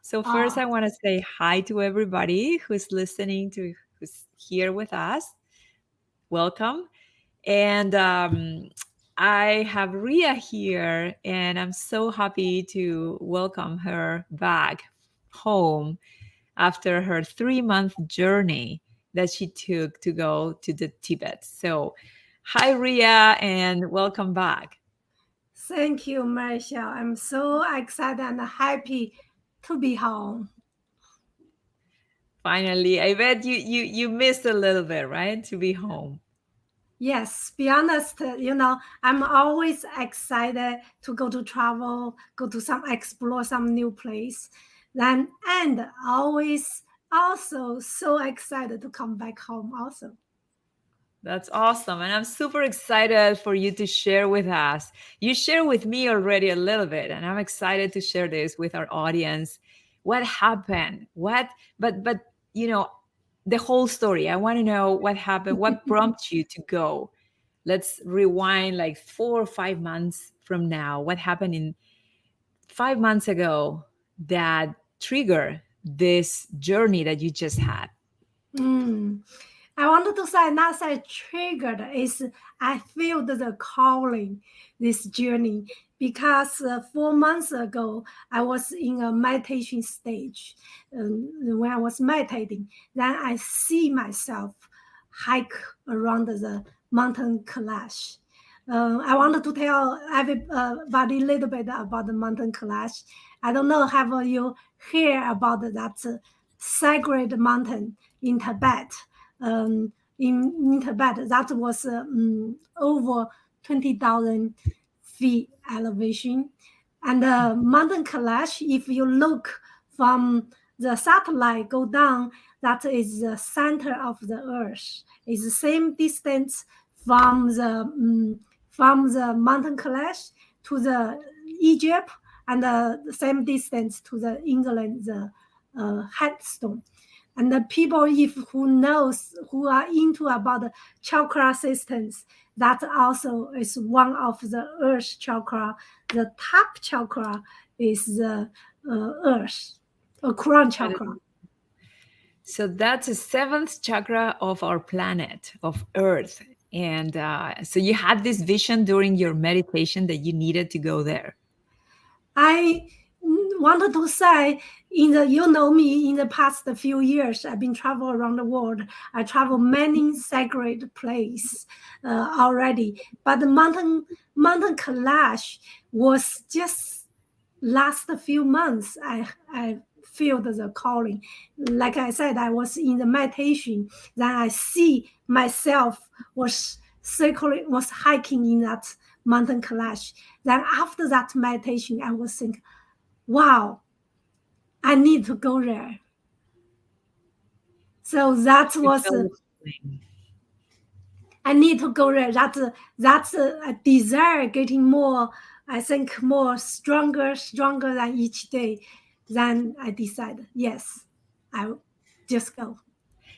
So first, I want to say hi to everybody who's listening to, who's here with us. Welcome. And I have Ria here, and I'm so happy to welcome her back home after her 3-month journey that she took to go to the Tibet. So, hi, Ria, and welcome back. Thank you, Maisha. I'm so excited and happy to be home. Finally, I bet you missed a little bit, right? To be home. Yes, be honest, I'm always excited to go to travel, explore some new place. And always also so excited to come back home also. That's awesome. And I'm super excited for you to share with us. You share with me already a little bit, and I'm excited to share this with our audience. What happened? But you know, the whole story. I want to know what happened, what prompted you to go. Let's rewind like 4 or 5 months from now. What happened in 5 months ago that triggered this journey that you just had? Mm. I wanted to say not say triggered is I feel the calling this journey because 4 months ago I was in a meditation stage. When I was meditating, then I see myself hike around the mountain Kailash. I wanted to tell everybody a little bit about the mountain Kailash. I don't know have you heard about that sacred mountain in Tibet. In Tibet, that was over 20,000 feet elevation. And Mountain Kailash, if you look from the satellite go down, that is the center of the Earth. It's the same distance from the Mountain Kailash to the Egypt, and the same distance to the England, the headstone. And the people if who are into about the chakra systems, that also is one of the earth chakra. The top chakra is the earth, a crown chakra. So that's the seventh chakra of our planet, of Earth. And so you had this vision during your meditation that you needed to go there. I wanted to say, you know me, in the past few years, I've been travel around the world. I travel many sacred places already, but the mountain Kailash was just last few months. I feel the calling. Like I said, I was in the meditation. Then I see myself was hiking in that mountain Kailash. Then after that meditation, I was thinking, wow, I need to go there. So that You was felt the feeling. I need to go there. That's a desire getting more. I think more stronger than each day. Then I decided, yes, I just go.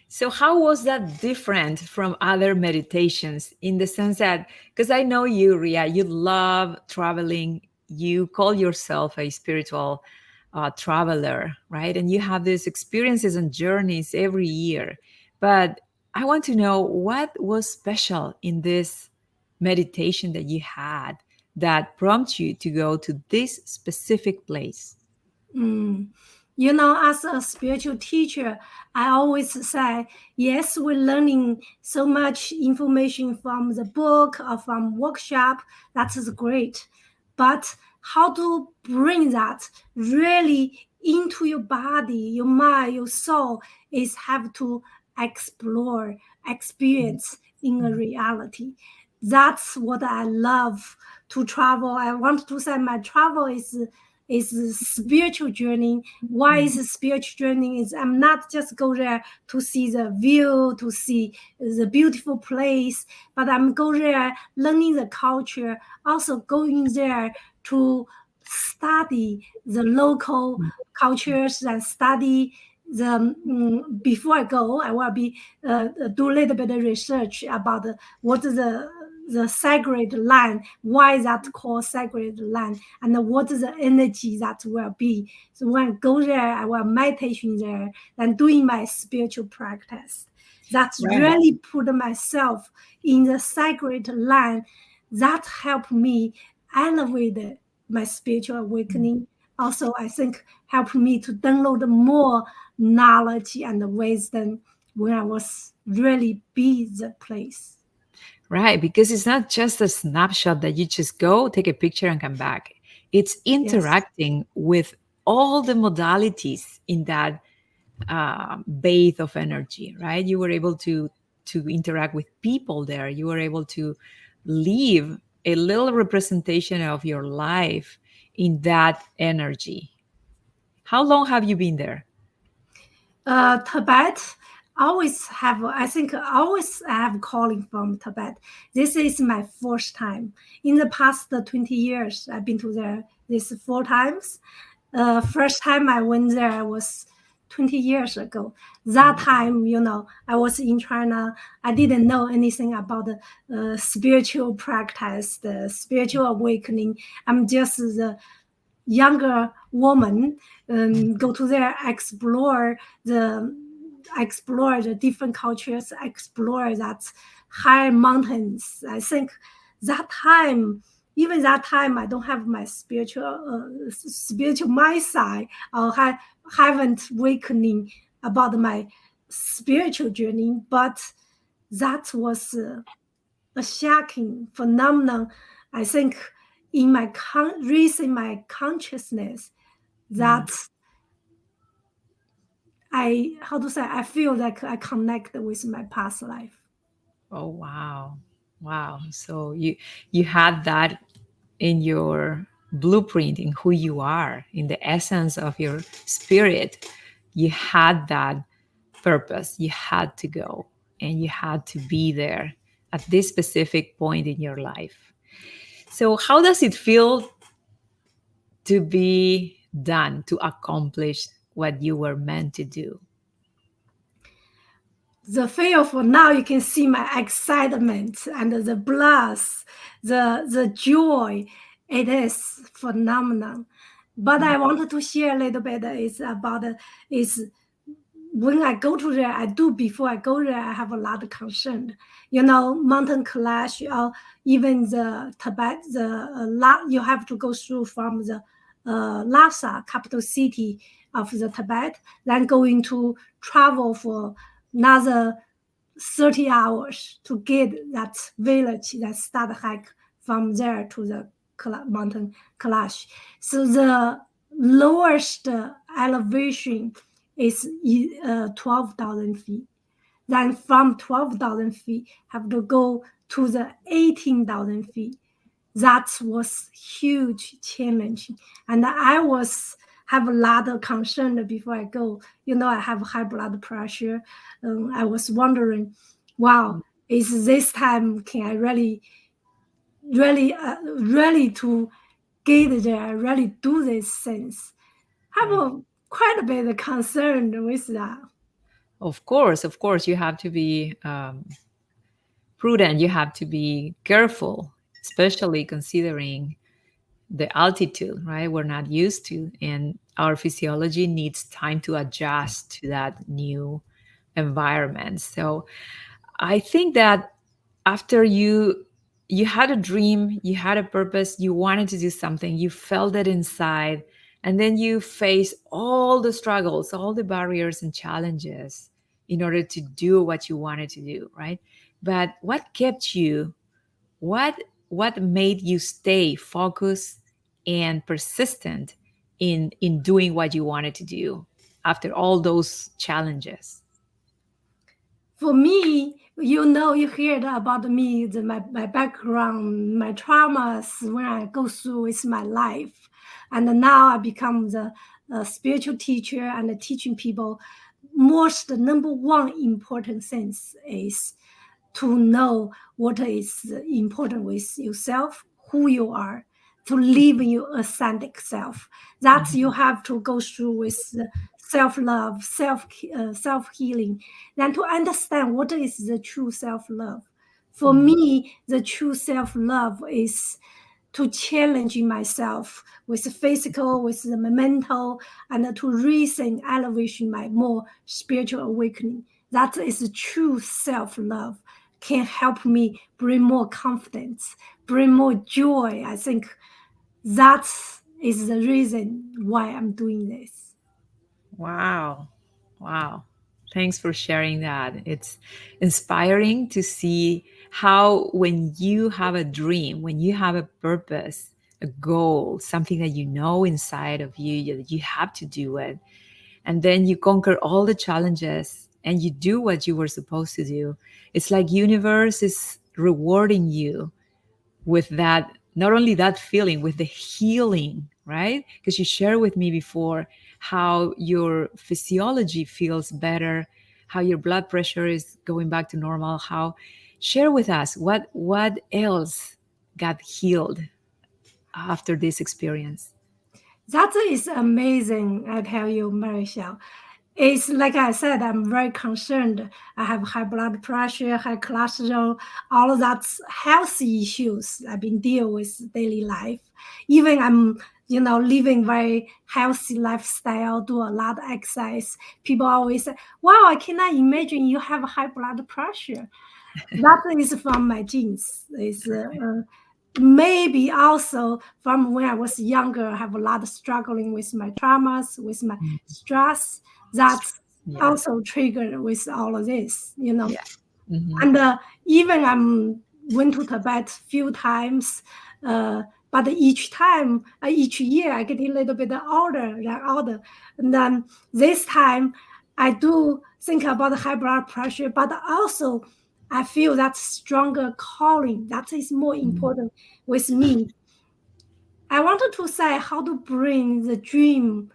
So, how was that different from other meditations in the sense that, because I know you, Ria, you love traveling, you call yourself a spiritual traveler, right? And you have these experiences and journeys every year. But I want to know what was special in this meditation that you had that prompted you to go to this specific place. Mm. As a spiritual teacher, I always say, yes, we're learning so much information from the book or from workshop. That is great. But how to bring that really into your body, your mind, your soul is have to explore, experience in a reality. That's what I love to travel. I want to say my travel is a spiritual journey. Why is a spiritual journey? Is I'm not just go there to see the view, to see the beautiful place, but I'm go there learning the culture, also going there to study the local cultures and study the before I go, I will be do a little bit of research about what is the the sacred land. Why is that called sacred land? And what is the energy that will be? So when I go there, I will meditation there, and doing my spiritual practice. That's Right. really put myself in the sacred land. That helped me elevate my spiritual awakening. Also, I think helped me to download more knowledge and wisdom when I was really be the place. Right, because it's not just a snapshot that you just go, take a picture, and come back. It's Yes. interacting with all the modalities in that bathe of energy, right? You were able to interact with people there. You were able to leave a little representation of your life in that energy. How long have you been there? Tibet always have, I think, always have calling from Tibet. This is my first time. In the past 20 years, I've been to there this 4 times. First time I went there was 20 years ago. That Oh, time, I was in China. I didn't know anything about the spiritual practice, the spiritual awakening. I'm just the younger woman, go to there, the explore the different cultures, explore that high mountains. I think that time, even that time, I don't have my spiritual my side, or haven't awakening about my spiritual journey. But that was a shocking phenomenon. I think in my raising my consciousness, mm. that I how to say I feel like I connect with my past life. Oh, wow. Wow. So you had that in your blueprint, in who you are, in the essence of your spirit. You had that purpose. You had to go and you had to be there at this specific point in your life. So how does it feel to be done, to accomplish what you were meant to do? The feel for now, you can see my excitement and the blast, the joy. It is phenomenal. But I wanted to share a little bit is about is when I go to there, I do before I go there, I have a lot of concern. Mountain Kailash, or even the Tibet, you have to go through from the Lhasa, capital city of the Tibet, then going to travel for another 30 hours to get that village that start hike from there to the mountain Kailash. So the lowest elevation is 12,000 feet. Then from 12,000 feet, have to go to the 18,000 feet. That was huge challenge, and I was have a lot of concern before I go. I have high blood pressure. I was wondering, wow, is this time can I really to get there, really do these things? Have Right. quite a bit of concern with that. Of course, you have to be prudent. You have to be careful, especially considering the altitude, right? We're not used to, and our physiology needs time to adjust to that new environment. So I think that after you had a dream, you had a purpose, you wanted to do something, you felt it inside, and then you face all the struggles, all the barriers and challenges in order to do what you wanted to do, right? But what kept you, what what made you stay focused and persistent in doing what you wanted to do after all those challenges? For me, you heard about me, my background, my traumas when I go through with my life. And now I become the spiritual teacher and teaching people. Most number one important things is to know what is important with yourself, who you are, to live in your authentic self. That Mhm. you have to go through with self love, self healing, then to understand what is the true self love. For me, the true self-love is to challenge myself with the physical, with the mental, and to reason elevation my more spiritual awakening. That is the true self-love. Can help me bring more confidence, bring more joy. I think that is the reason why I'm doing this. Wow. Wow. Thanks for sharing that. It's inspiring to see how, when you have a dream, when you have a purpose, a goal, something that you know inside of you that you have to do it, and then you conquer all the challenges and you do what you were supposed to do. It's like universe is rewarding you with that, not only that feeling, with the healing, right? Because you shared with me before how your physiology feels better, how your blood pressure is going back to normal. How, share with us what else got healed after this experience. That is amazing, I tell you, Marisha. It's like I said, I'm very concerned. I have high blood pressure, high cholesterol, all of that's healthy issues I've been dealing with daily life. Even I'm, living very healthy lifestyle, do a lot of exercise. People always say, wow, I cannot imagine you have high blood pressure. That is from my genes. It's maybe also from when I was younger, I have a lot of struggling with my traumas, with my Mm. stress. That's Yeah. also triggered with all of this. Yeah. Hmm. And even I'm went to Tibet few times, but each time, each year, I get a little bit older, like older. And then this time, I do think about high blood pressure, but also I feel that stronger calling. That is more important with me. I wanted to say how to bring the dream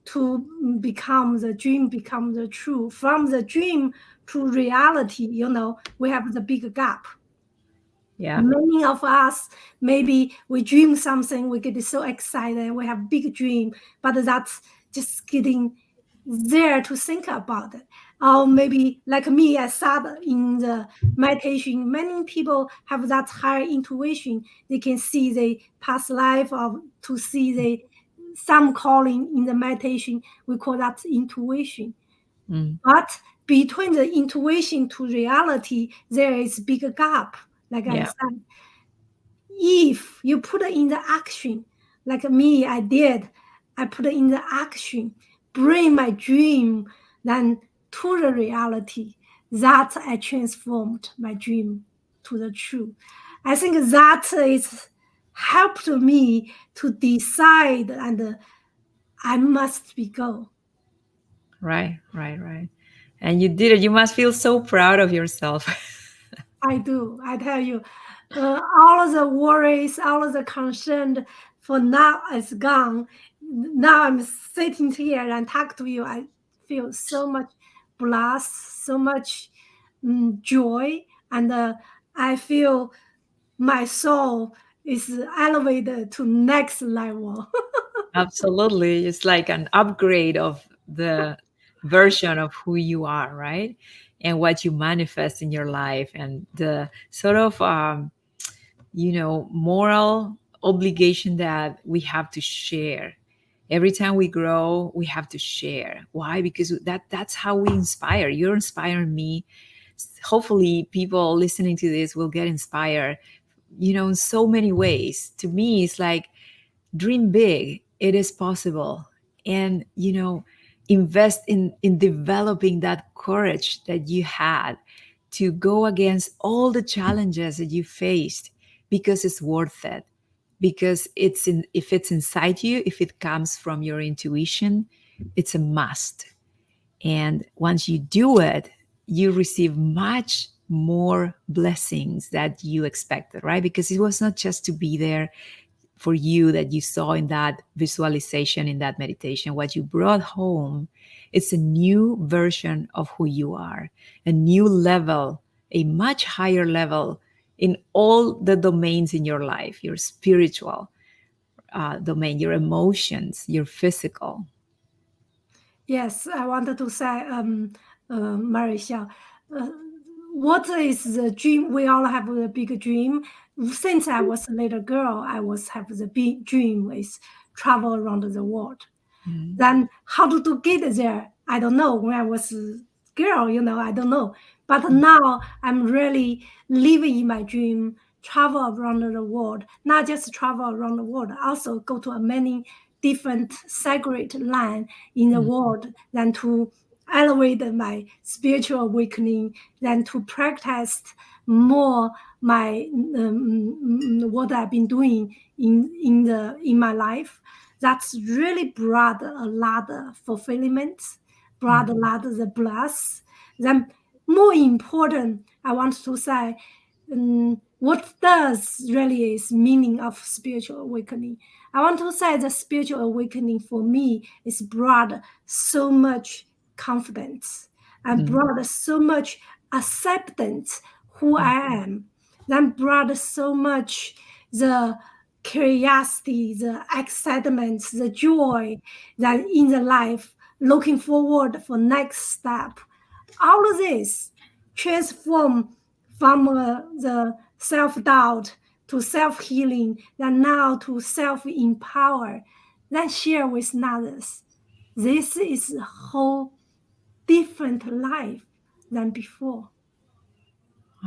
to become the dream, become the true. From the dream to reality, we have the big gap. Yeah. Many of us, maybe we dream something, we get so excited, we have big dream, but that's just getting there to think about it. Or maybe like me, I sat in the meditation. Many people have that higher intuition. They can see the past life or to see the some calling in the meditation. We call that intuition. Mm. But between the intuition to reality, there is big gap. Like I Yeah. said, if you put it in the action, like me, I did, I put it in the action, bring my dream then to the reality, that I transformed my dream to the true. I think that is helped me to decide and I must be go. Right. Right. Right. And you did it. You must feel so proud of yourself. I do. I tell you, all of the worries, all of the concern for now is gone. Now I'm sitting here and talk to you. I feel so much blessed, so much joy, and I feel my soul is elevated to next level. Absolutely. It's like an upgrade of the version of who you are, right? And what you manifest in your life, and the sort of, moral obligation that we have to share. Every time we grow, we have to share. Why? Because that's how we inspire. You're inspiring me. Hopefully, people listening to this will get inspired, in so many ways. To me, it's like, dream big, it is possible. And invest in developing that courage that you had to go against all the challenges that you faced, because it's worth it. Because if it's inside you, if it comes from your intuition, it's a must. And once you do it, you receive much more blessings that you expected, right? Because it was not just to be there for you that you saw in that visualization, in that meditation. What you brought home, it's a new version of who you are, a new level, a much higher level in all the domains in your life, your spiritual domain, your emotions, your physical. Yes, I wanted to say, Marisha, uh, what is the dream? We all have a big dream. Since I was a little girl, I was have the big dream is travel around the world. Mm, Then how to get there? I don't know. When I was a girl, I don't know. But mm, now I'm really living in my dream, travel around the world, not just travel around the world, also go to a many different sacred land in the mm, world, than to elevate my spiritual awakening, than to practice more my what I've been doing in my life. That's really brought a lot of fulfillment, mm, brought a lot of the bless. Then more important, I want to say, what does really is meaning of spiritual awakening? I want to say the spiritual awakening for me is brought so much confidence and mm, brought so much acceptance who mm, I am. Then brought so much the curiosity, the excitement, the joy that in the life, looking forward for next step. All of this transform from the self-doubt to self-healing, then now to self-empower, then share with others. This is a whole different life than before.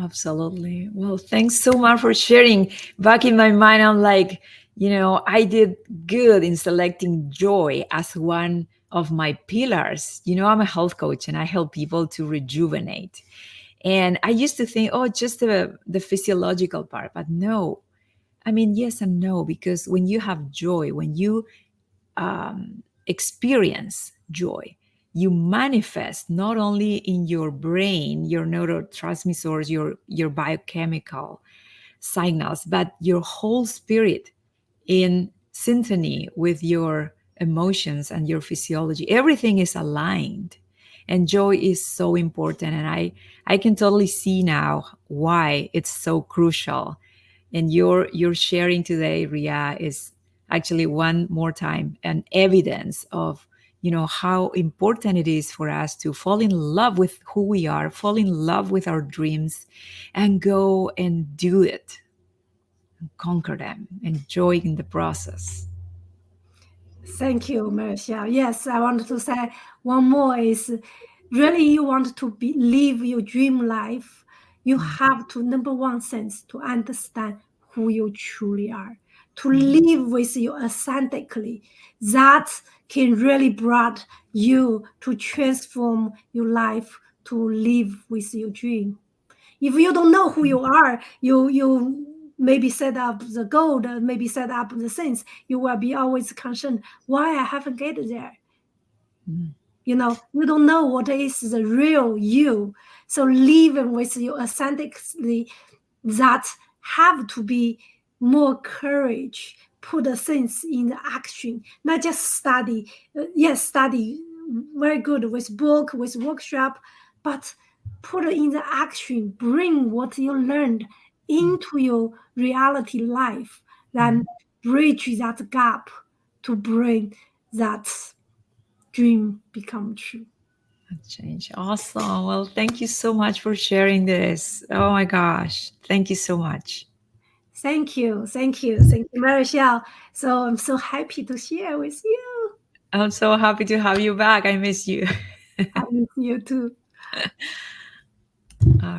absolutely. Well, thanks so much for sharing. Back in my mind, I'm like, I did good in selecting joy as one of my pillars. I'm a health coach and I help people to rejuvenate. And I used to think, oh, just the physiological part. But no, I mean, yes and no, because when you have joy, when you experience joy, you manifest not only in your brain, your neurotransmitters, your biochemical signals, but your whole spirit in symphony with your emotions and your physiology. Everything is aligned. And joy is so important. And I can totally see now why it's so crucial. And your sharing today, Ria, is actually one more time an evidence of how important it is for us to fall in love with who we are, fall in love with our dreams, and go and do it, conquer them, enjoy in the process. Thank you, Maisha. Yes, I wanted to say one more is really you want to live your dream life. You Mm, have to, number one sense, to understand who you truly are, to mm, live with you authentically. That can really bring you to transform your life to live with your dream. If you don't know who mm, you are, you maybe set up the goal, maybe set up the things, you will be always concerned why I haven't get there. mm, You don't know what is the real you. So living with you authentically, that have to be more courage, put the things in the action, not just study. Yes, study very good with book, with workshop, but put it in the action, bring what you learned mm, into your reality life, mm. then bridge that gap to bring that dream become true. Change. Awesome. Well, thank you so much for sharing this. Oh my gosh. Thank you so much. Thank you, thank you, thank you, Marichelle. So I'm so happy to share with you. I'm so happy to have you back. I miss you. I miss you too. All